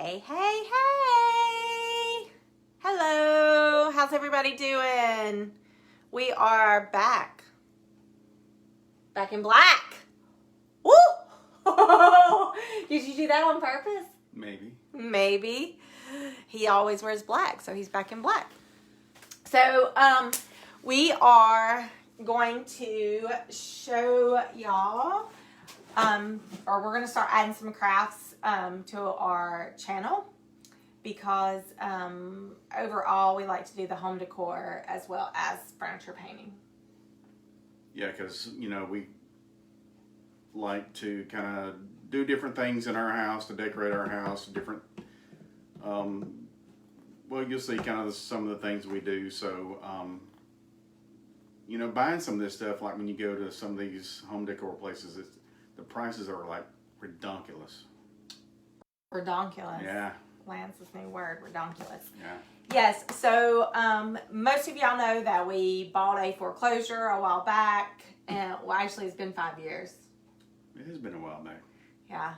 Hey, hey, hey! Hello! How's everybody doing? We are back. Back in black. Woo! Did you do that on purpose? Maybe. Maybe. He always wears black, so he's back in black. So, we are going to show y'all, or we're going to start adding some crafts to our channel because overall we like to do the home decor as well as furniture painting. Yeah, because, you know, we like to kind of do different things in our house to decorate our house, different, well, you'll see kind of some of the things we do. So, you know, buying some of this stuff, like when you go to some of these home decor places, the prices are like redonkulous. Redonkulous. Yeah. Lance's new word, redonkulous. Yeah. Yes, so most of y'all know that we bought a foreclosure a while back, and well, actually it's been 5 years. It has been a while back. Yeah,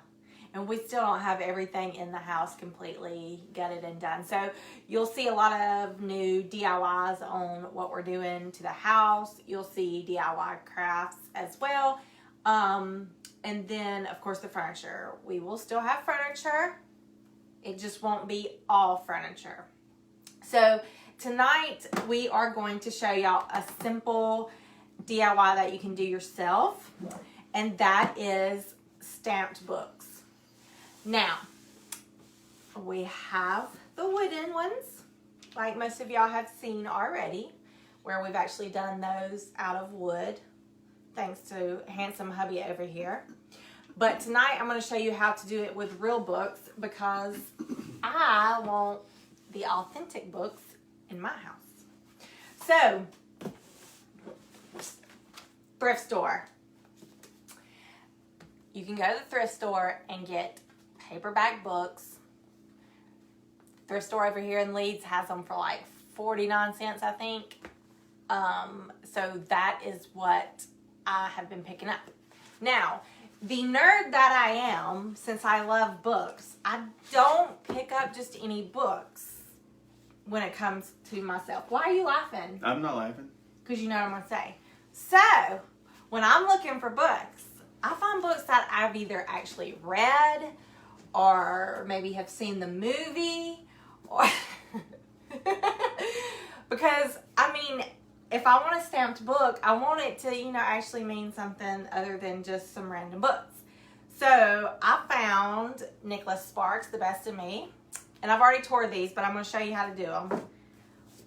and we still don't have everything in the house completely gutted and done. So you'll see a lot of new DIYs on what we're doing to the house. You'll see DIY crafts as well. And then, of course, the furniture. We will still have furniture. It just won't be all furniture. So tonight we are going to show y'all a simple DIY that you can do yourself, and that is stamped books. Now, we have the wooden ones, like most of y'all have seen already, where we've actually done those out of wood, thanks to handsome hubby over here. But tonight I'm going to show you how to do it with real books because I want the authentic books in my house. So, thrift store. You can go to the thrift store and get paperback books. Thrift store over here in Leeds has them for like 49 cents, I think. So that is what I have been picking up. Now, the nerd that I am, since I love books, I don't pick up just any books when it comes to myself. Why are you laughing? I'm not laughing. Because you know what I'm going to say. So, when I'm looking for books, I find books that I've either actually read or maybe have seen the movie, or because, I mean, if I want a stamped book, I want it to, you know, actually mean something other than just some random books. So I found Nicholas Sparks, The Best of Me, and I've already tore these, but I'm going to show you how to do them.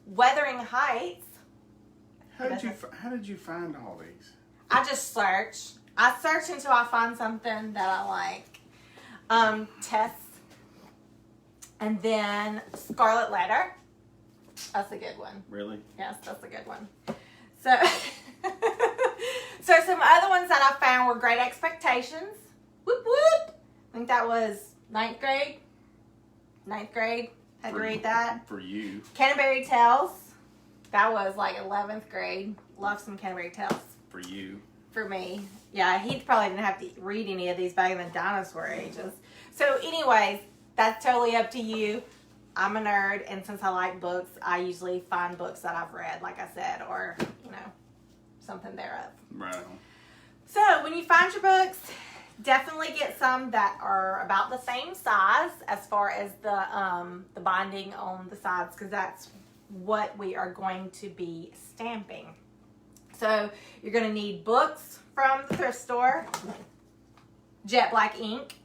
Wuthering Heights. How did you find all these? I just search. I search until I find something that I like. Tess. And then Scarlet Letter. That's a good one. Really? Yes, that's a good one. So, so some other ones that I found were Great Expectations. Whoop whoop. I think that was 9th grade. 9th grade. Had to read that. For you. Canterbury Tales. That was like 11th grade. Love some Canterbury Tales. For you. For me. Yeah, he probably didn't have to read any of these back in the dinosaur ages. So anyways, that's totally up to you. I'm a nerd, and since I like books, I usually find books that I've read, like I said, or, you know, something thereof. Right. So, when you find your books, definitely get some that are about the same size as far as the binding on the sides, because that's what we are going to be stamping. So, you're going to need books from the thrift store, jet black ink,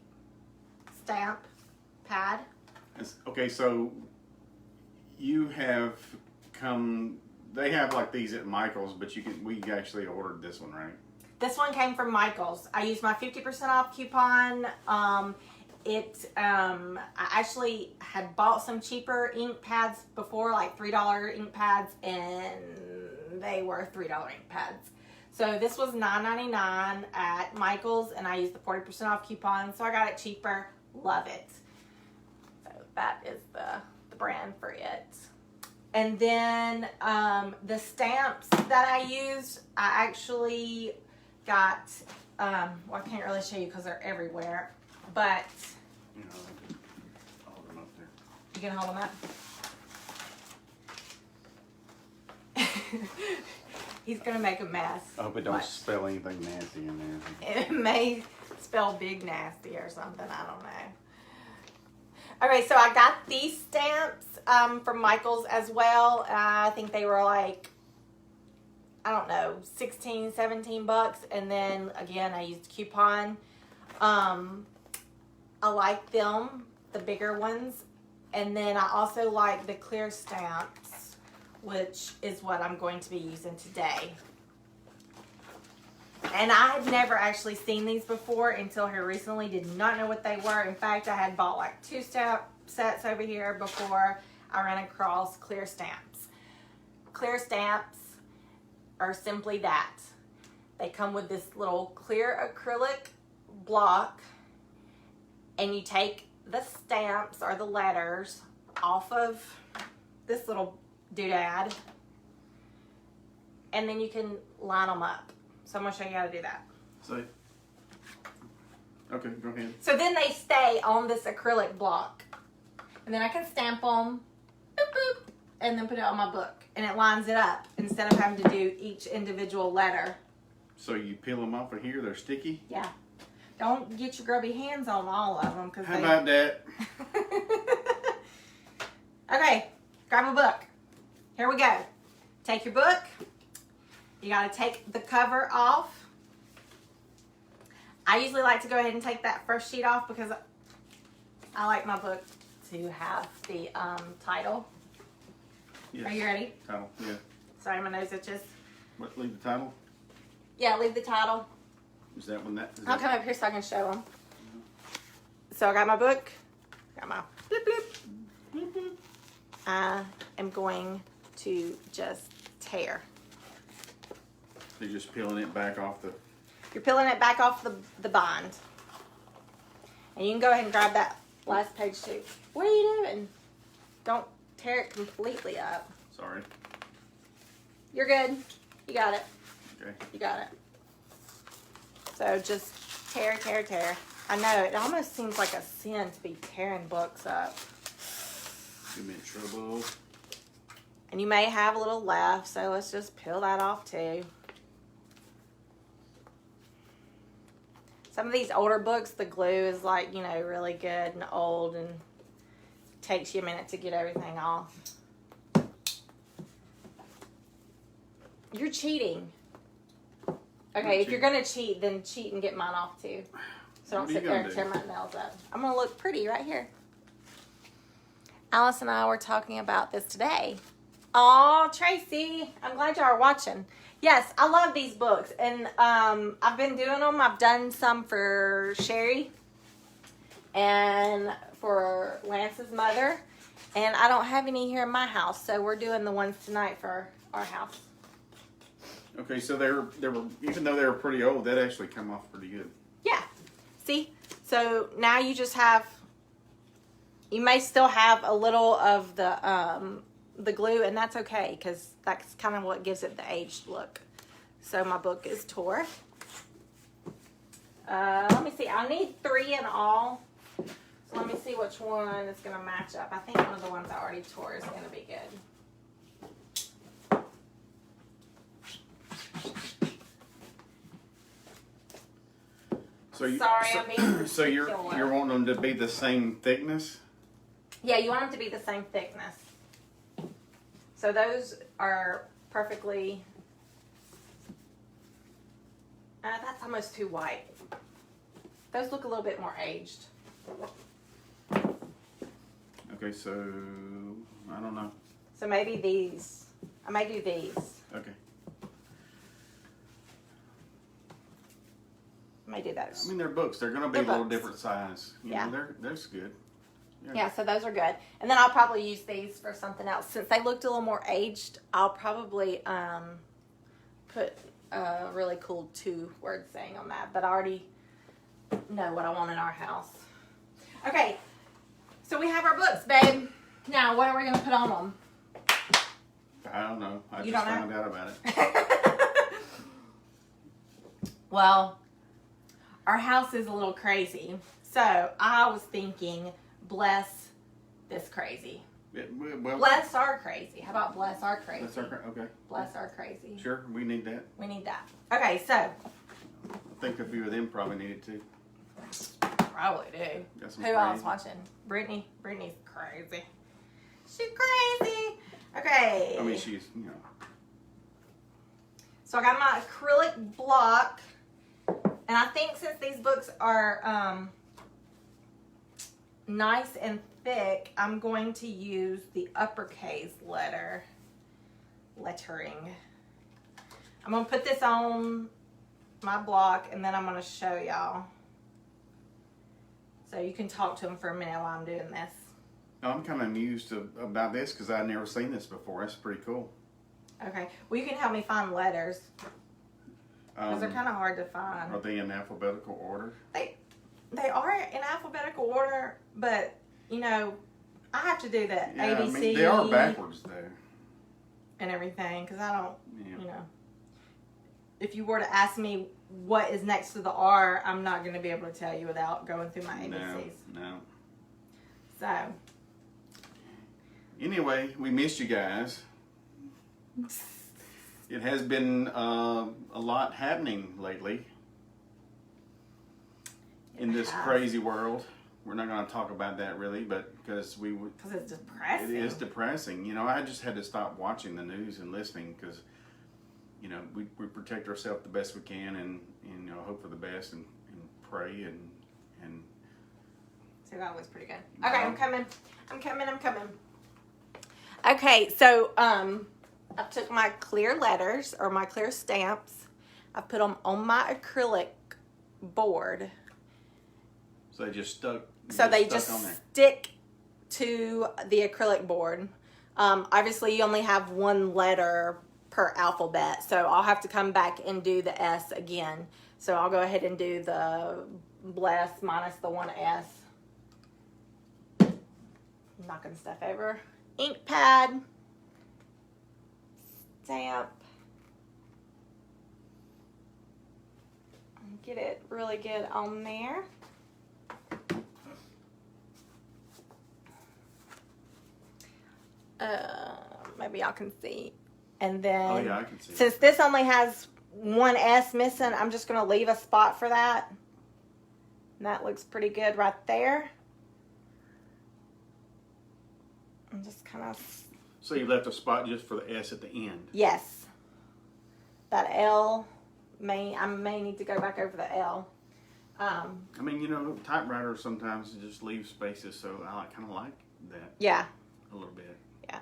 stamp pad. Okay, so you have they have like these at Michael's, but we actually ordered this one, right? This one came from Michael's. I used my 50% off coupon. I actually had bought some cheaper ink pads before, like $3 ink pads, and they were $3 ink pads. So this was $9.99 at Michael's, and I used the 40% off coupon, so I got it cheaper. Love it. That is the brand for it. And then the stamps that I used, I actually got, well, I can't really show you because they're everywhere, but You know, all the can hold them up. He's gonna make a mess. I hope it don't spell anything nasty in there. It may spell big nasty or something. I don't know. Okay, so I got these stamps from Michael's as well. I think they were like, I don't know, 16, 17 bucks. And then again, I used a coupon. I like them, the bigger ones. And then I also like the clear stamps, which is what I'm going to be using today. And I had never actually seen these before until here recently. Did not know what they were. In fact, I had bought like 2 sets over here before I ran across clear stamps. Clear stamps are simply that. They come with this little clear acrylic block, and you take the stamps or the letters off of this little doodad, and then you can line them up. So I'm going to show you how to do that. So, okay, go ahead. So then they stay on this acrylic block. And then I can stamp them, boop, boop, and then put it on my book. And it lines it up instead of having to do each individual letter. So you peel them off of here, they're sticky? Yeah. Don't get your grubby hands on all of them. How about that? Okay, grab a book. Here we go. Take your book. You got to take the cover off. I usually like to go ahead and take that first sheet off because I like my book to have the title. Yes. Are you ready? Title, yeah. Sorry, my nose itches. What, leave the title? Yeah, leave the title. Is that when that? I'll come up here so I can show them. So I got my book. Got my bloop bloop. Bloop, bloop. I am going to just tear. So you're just peeling it back off the... You're peeling it back off the bind. And you can go ahead and grab that last page too. What are you doing? Don't tear it completely up. Sorry. You're good. You got it. Okay. You got it. So just tear, tear, tear. I know, it almost seems like a sin to be tearing books up. You in trouble. And you may have a little left, so let's just peel that off too. Some of these older books, the glue is like, you know, really good and old, and it takes you a minute to get everything off. You're cheating. Okay, if you're going to cheat, then cheat and get mine off too. So don't sit there and tear my nails up. I'm going to look pretty right here. Alice and I were talking about this today. Aw, Tracy, I'm glad y'all are watching. Yes, I love these books, and I've been doing them. I've done some for Sherry and for Lance's mother, and I don't have any here in my house, so we're doing the ones tonight for our house. Okay, so they were even though they were pretty old, that actually come off pretty good. Yeah. See? So now you just have, you may still have a little of the glue, and that's okay because that's kind of what gives it the aged look. So my book is tore. Let me see. I need 3 in all. So let me see which one is going to match up. I think one of the ones I already tore is going to be good. So you're wanting them to be the same thickness? Yeah, you want them to be the same thickness. So those are perfectly, that's almost too white. Those look a little bit more aged. Okay, so I don't know. So maybe these, I may do these. Okay. I may do those. I mean, they're books. They're going to be a little different size. You know, that's good. Yeah, so those are good. And then I'll probably use these for something else. Since they looked a little more aged, I'll probably put a really cool 2-word saying on that. But I already know what I want in our house. Okay, so we have our books, babe. Now, what are we going to put on them? I don't know. I You just don't know? found out about it. Well, our house is a little crazy. So I was thinking, bless this crazy. Well, Bless our crazy. How about bless our crazy? okay. Bless our crazy. Sure, we need that. We need that. Okay, so. I think a few of them probably need it too. Probably do. Got some Who else crazy. watching? Brittany. Brittany's crazy. She's crazy. Okay. I mean, she's, So I got my acrylic block. And I think since these books are nice and thick, I'm going to use the uppercase lettering. I'm going to put this on my block and then I'm going to show y'all. So you can talk to them for a minute while I'm doing this. I'm kind of amused about this because I've never seen this before. That's pretty cool. Okay. Well, you can help me find letters. Because they're kind of hard to find. Are they in alphabetical order? They are in alphabetical order, but, I have to do the ABC. I mean, they are backwards, though. And everything, because I don't, Yeah. If you were to ask me what is next to the R, I'm not going to be able to tell you without going through my ABCs. No. So. Anyway, we missed you guys. It has been a lot happening lately in this crazy world. We're not going to talk about that really, but because it's depressing. It is depressing. I just had to stop watching the news and listening because, we protect ourselves the best we can and hope for the best and pray and. So that was pretty good. Okay, I'm coming. Okay, so I took my clear letters or my clear stamps. I put them on my acrylic board. So they just stuck. So they stuck just on there. stick to the acrylic board. Obviously, you only have one letter per alphabet, so I'll have to come back and do the S again. So I'll go ahead and do the bless minus the one S. Knocking stuff over. Ink pad. Stamp. Get it really good on there. Maybe y'all can see. And then, Oh yeah, I can see. since this only has one S missing, I'm just going to leave a spot for that. And that looks pretty good right there. I'm just kind of... So you left a spot just for the S at the end. Yes. That L, I may need to go back over the L. I mean, typewriters sometimes just leave spaces, so I kind of like that. Yeah. A little bit. Yeah.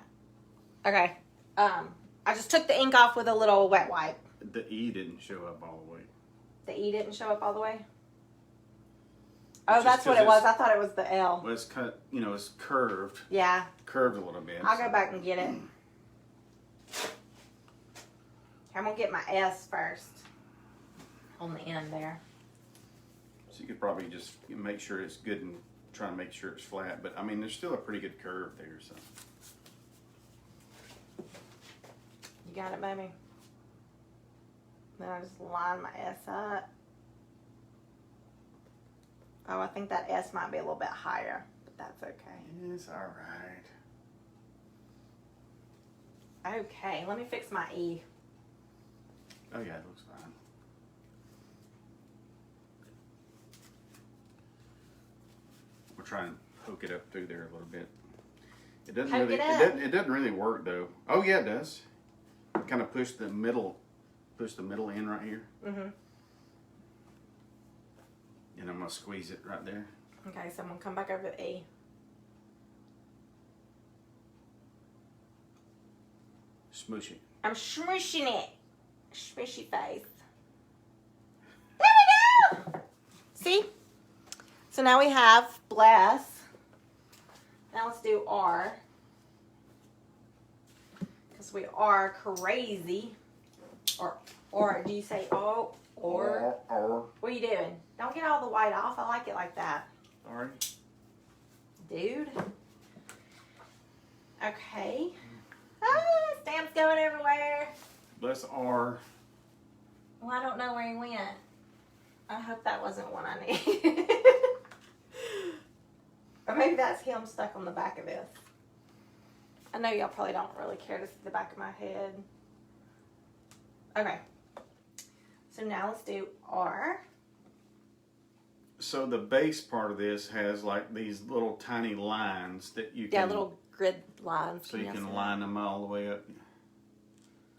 Okay. I just took the ink off with a little wet wipe. The E didn't show up all the way. The E didn't show up all the way? Oh, It's just that's what 'cause it was. I thought it was the L. Well, it's cut. It's curved. Yeah. Curved a little bit. I'll go back and get it. I'm going to get my S first. On the end there. So you could probably just make sure it's good and try to make sure it's flat. But, I mean, there's still a pretty good curve there. So. You got it, baby? Then I just line my S up. Oh, I think that S might be a little bit higher, but that's okay. It's all right. Okay, let me fix my E. Oh, yeah, it looks fine. We'll try and poke it up through there a little bit. It doesn't Poke really. it up. It doesn't really work though. Oh yeah, it does. Kind of push the middle in right here, Mm-hmm. and I'm gonna squeeze it right there. Okay, so I'm going to come back over the E. Smoosh it. I'm smushing it. Smushy face. There we go! See? So now we have bless. Now let's do R. Because we are crazy. Or do you say oh? Or? What are you doing? Don't get all the white off. I like it like that. Sorry. Dude. Okay. Ah, stamps going everywhere. Bless R. Well, I don't know where he went. I hope that wasn't one I need. Or maybe that's him stuck on the back of this. I know y'all probably don't really care to see the back of my head. Okay. So now let's do R. So the base part of this has like these little tiny lines that you can... Yeah, little grid lines. So you can line them all the way up.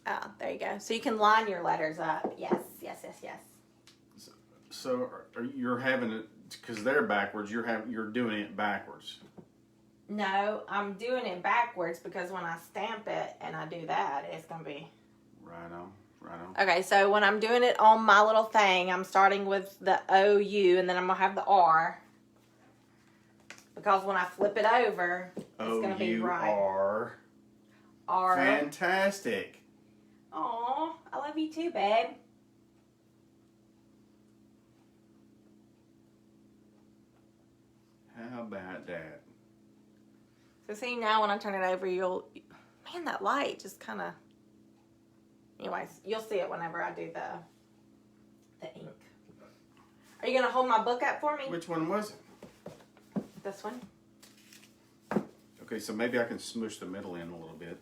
Oh, there you go. So you can line your letters up. Yes, yes, yes, yes. So you're having it, because they're backwards, you're doing it backwards. No, I'm doing it backwards because when I stamp it and I do that, it's going to be... Right on, right on. Okay, so when I'm doing it on my little thing, I'm starting with the O-U, and then I'm going to have the R. Because when I flip it over, it's going to be right. O-U-R. R. Fantastic. Aw, I love you too, babe. How about that? So see, now when I turn it over, man, that light just kind of, anyways, you'll see it whenever I do the ink. Are you going to hold my book up for me? Which one was it? This one. Okay, so maybe I can smoosh the middle in a little bit.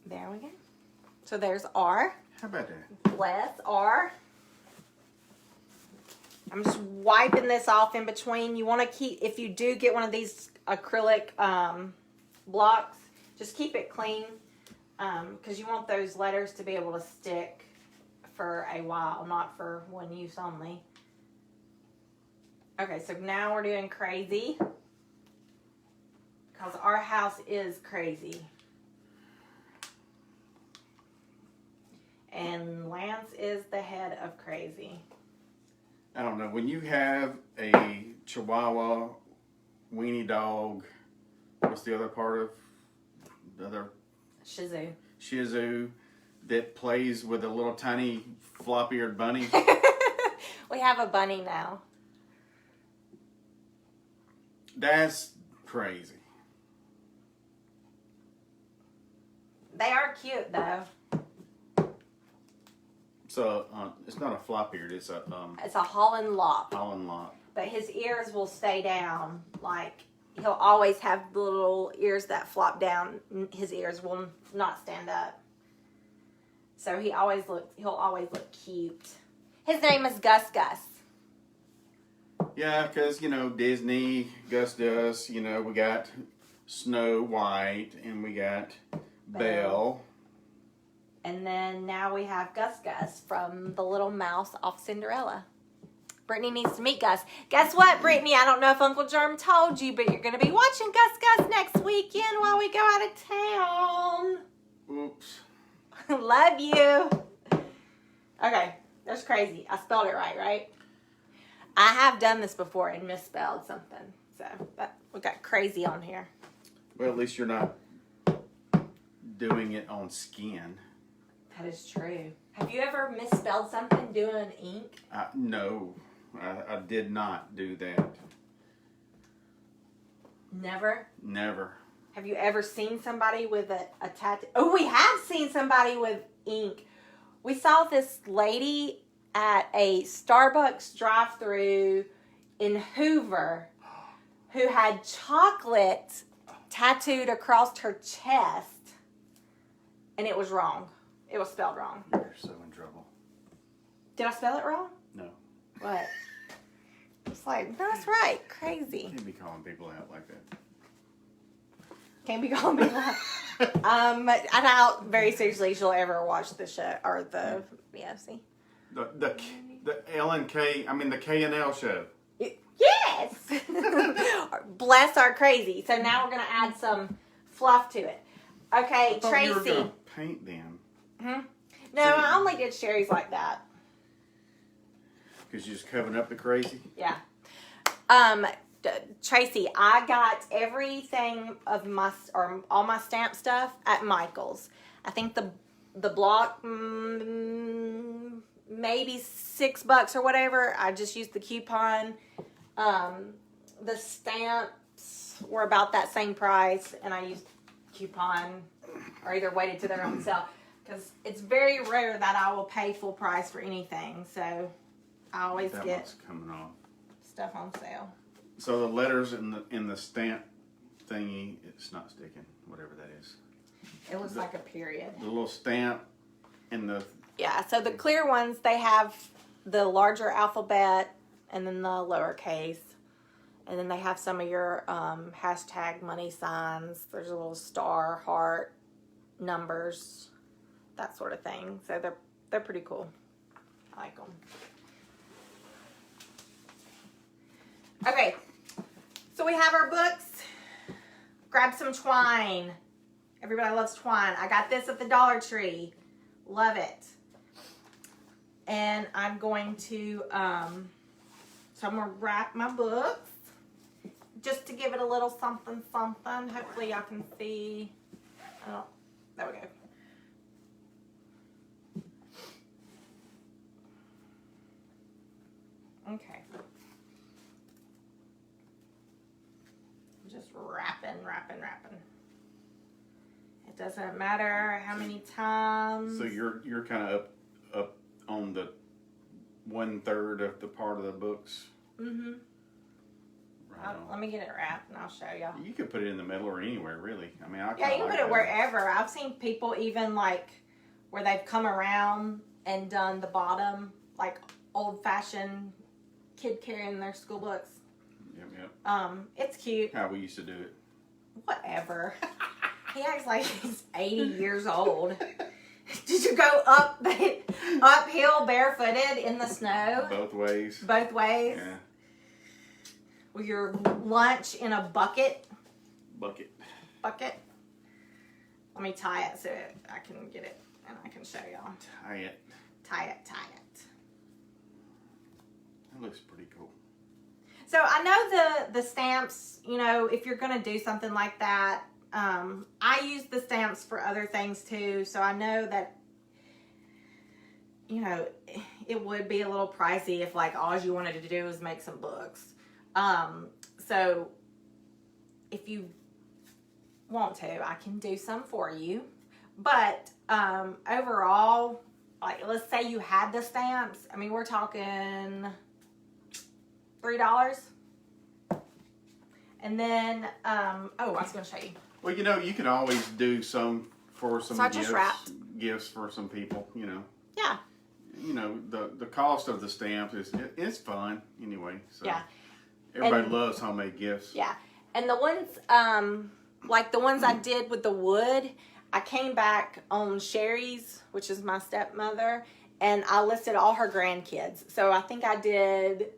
There we go. So there's R. How about that? Bless R. I'm just wiping this off in between. You want to keep, if you do get one of these acrylic blocks, just keep it clean because you want those letters to be able to stick for a while, not for one use only. Okay, so now we're doing crazy because our house is crazy. And Lance is the head of crazy. I don't know. When you have a Chihuahua, weenie dog, what's the other part of the other? Shih Tzu. Shih Tzu that plays with a little tiny flop-eared bunny. We have a bunny now. That's crazy. They are cute though. So it's not a flop-eared, it's a Holland lop. Holland lop. But his ears will stay down. Like he'll always have the little ears that flop down. His ears will not stand up. So he'll always look cute. His name is Gus Gus. Yeah, because Disney, Gus Gus. We got Snow White and we got Belle. And then now we have Gus Gus from the little mouse off Cinderella. Brittany needs to meet Gus. Guess what, Brittany? I don't know if Uncle Germ told you, but you're going to be watching Gus Gus next weekend while we go out of town. Oops. Love you. Okay, that's crazy. I spelled it right? I have done this before and misspelled something. So we got crazy on here. Well, at least you're not doing it on skin. That is true. Have you ever misspelled something doing ink? No, I did not do that. Never? Never. Have you ever seen somebody with a tattoo? Oh, we have seen somebody with ink. We saw this lady at a Starbucks drive-thru in Hoover who had chocolate tattooed across her chest, and it was wrong. It was spelled wrong. You're so in trouble. Did I spell it wrong? No. What? It's like, that's right. Crazy. You can't be calling people out like that. Can't be calling people out. I doubt very seriously she'll ever watch the show or the see. The L&K, I mean the K&L show. Yes. Bless our crazy. So now we're gonna add some fluff to it. Okay, I thought Tracy. you were gonna paint them. No, I only did Sherry's like that. Because you're just covering up the crazy? Yeah. Tracy, I got everything of all my stamp stuff at Michael's. I think the block, maybe $6 or whatever. I just used the coupon. The stamps, were about that same price, and I used coupon or either waited to their own sale, because it's very rare that I will pay full price for anything. So I always That get one's coming off. stuff on sale. So the letters in the stamp thingy, it's not sticking. Whatever that is. It looks like a period. The little stamp in the. Yeah. So the clear ones, they have the larger alphabet and then the lowercase. And then they have some of your hashtag money signs. There's a little star, heart, numbers, that sort of thing. So they're pretty cool. I like them. Okay, so we have our books. Grab some twine. Everybody loves twine. I got this at the Dollar Tree. Love it. And I'm going to, so I'm going to wrap my books just to give it a little something, something. Hopefully y'all can see. Oh, there we go. Okay. Just wrapping. It doesn't matter how many times. So you're kind of up on the 1/3 of the part of the books. Mm-hmm. Right on. Let me get it wrapped and I'll show y'all. You could put it in the middle or anywhere, really. I mean, Yeah, you can put it wherever. I've seen people even like where they've come around and done the bottom, like old-fashioned kid carrying their school books. Yep. It's cute. How we used to do it. Whatever. He acts like he's 80 years old. Did you go uphill barefooted in the snow? Both ways. Both ways? Yeah. With your lunch in a bucket? Bucket. Let me tie it so I can get it and I can show y'all. Tie it. Tie it. That looks pretty cool. So I know the stamps, you know, if you're going to do something like that, I use the stamps for other things too. So I know that, you know, it would be a little pricey if like all you wanted to do was make some books. So if you want to, I can do some for you. But overall, like let's say you had the stamps. I mean, we're talking $3. And then, oh, I was going to show you. Well, you know, you can always do some for some So I just wrapped. gifts for some people, you know. Yeah. You know, the cost of the stamps it's fun anyway. So Yeah. everybody And- loves homemade gifts. Yeah. And the ones, like the ones I did with the wood, I came back on Sherry's, which is my stepmother, and I listed all her grandkids. So I think I did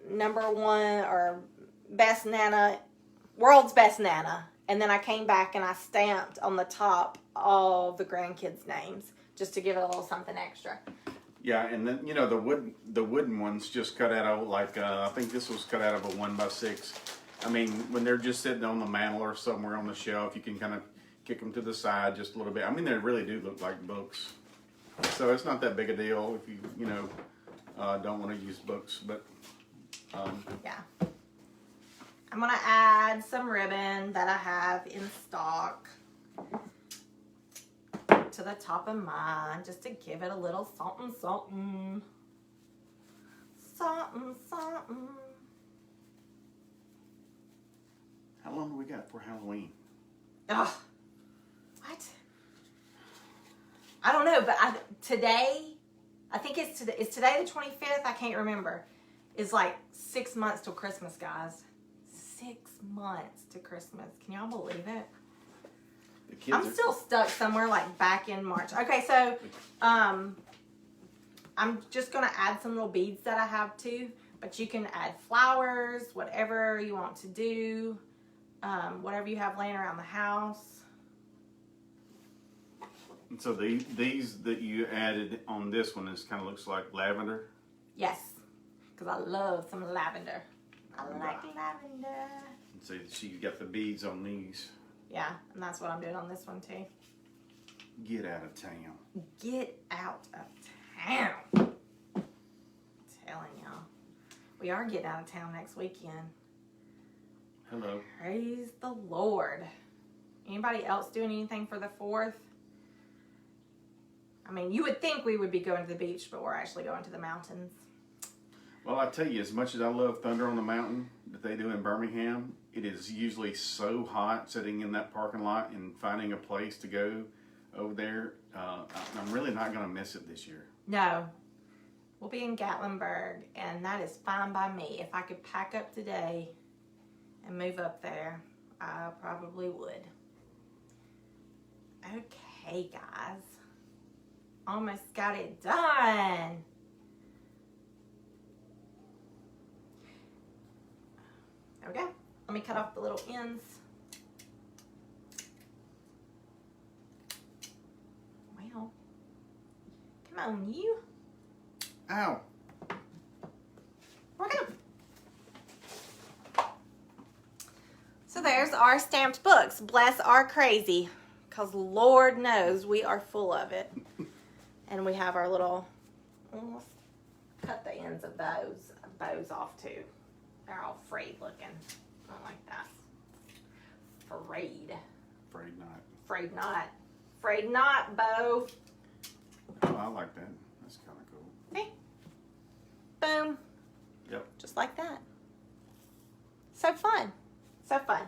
number one or best Nana, world's best Nana. And then I came back and I stamped on the top all the grandkids' names just to give it a little something extra. Yeah, and then, you know, the wooden ones just cut out of, like, I think this was cut out of a 1x6. I mean, when they're just sitting on the mantle or somewhere on the shelf, you can kind of kick them to the side just a little bit. I mean, they really do look like books. So it's not that big a deal if you know, don't want to use books. But, Yeah. I'm going to add some ribbon that I have in stock to the top of mine just to give it a little something, something. Something, something. how long do we got for Halloween? Ugh. What? I don't know, but today, I think it's today the 25th? I can't remember. It's like 6 months till Christmas, guys. 6 months to Christmas. Can y'all believe it? The kids I'm still stuck somewhere like back in March. Okay, so I'm just going to add some little beads that I have too. But you can add flowers, whatever you want to do. Whatever you have laying around the house. And so these that you added on this one is kind of looks like lavender. Yes, because I love some lavender. I like lavender. And so you got the beads on these. Yeah, and that's what I'm doing on this one too. Get out of town. Get out of town. I'm telling y'all. We are getting out of town next weekend. Hello. Praise the Lord. Anybody else doing anything for the 4th? I mean, you would think we would be going to the beach, but we're actually going to the mountains. Well, I tell you, as much as I love Thunder on the Mountain that they do in Birmingham, it is usually so hot sitting in that parking lot and finding a place to go over there. I'm really not going to miss it this year. No. We'll be in Gatlinburg, and that is fine by me. If I could pack up today and move up there, I probably would. Okay, guys. Almost got it done. There we go. Let me cut off the little ends. Well, come on, you. Ow. We're good. So there's our stamped books. Bless our crazy. Because Lord knows we are full of it. And we have our little, let's cut the ends of those off too. They're all frayed looking. I don't like that. Frayed. Afraid not. Frayed not. Frayed not, Bo. Oh, I like that. That's kind of cool. See? Boom. Yep. Just like that. So fun. So fun.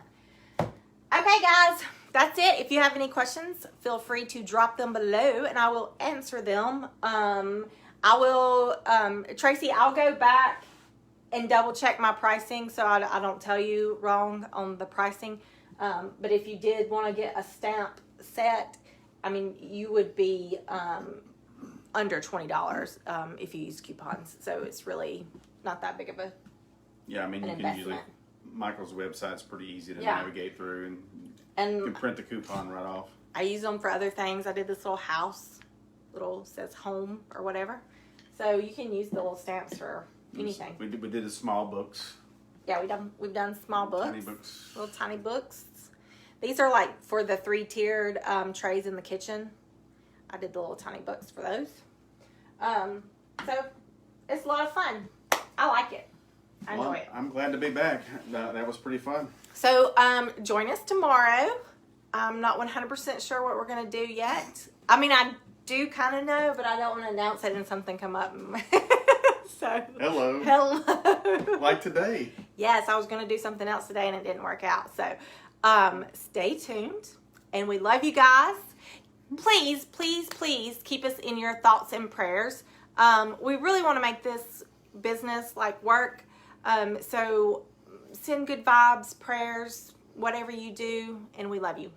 Okay, guys. That's it. If you have any questions, feel free to drop them below and I will answer them. Tracy, I'll go back and double check my pricing so I don't tell you wrong on the pricing. But if you did want to get a stamp set, I mean, you would be under $20 if you use coupons. So it's really not that big of a Yeah, I mean, you can usually, Michael's website's pretty easy to navigate through and you can print the coupon right off. I use them for other things. I did this little house, says home or whatever. So you can use the little stamps for anything. We did the small books. Yeah, we've done small books. Tiny books. Little tiny books. These are like for the 3-tiered trays in the kitchen. I did the little tiny books for those. So it's a lot of fun. I like it. I enjoy it. I'm glad to be back. That was pretty fun. So join us tomorrow. I'm not 100% sure what we're going to do yet. I mean, I do kind of know, but I don't want to announce it and something come up. So hello. Like today. Yes, I was going to do something else today and it didn't work out. So stay tuned. And we love you guys. Please, please, please keep us in your thoughts and prayers. We really want to make this business like work. So send good vibes, prayers, whatever you do, and we love you.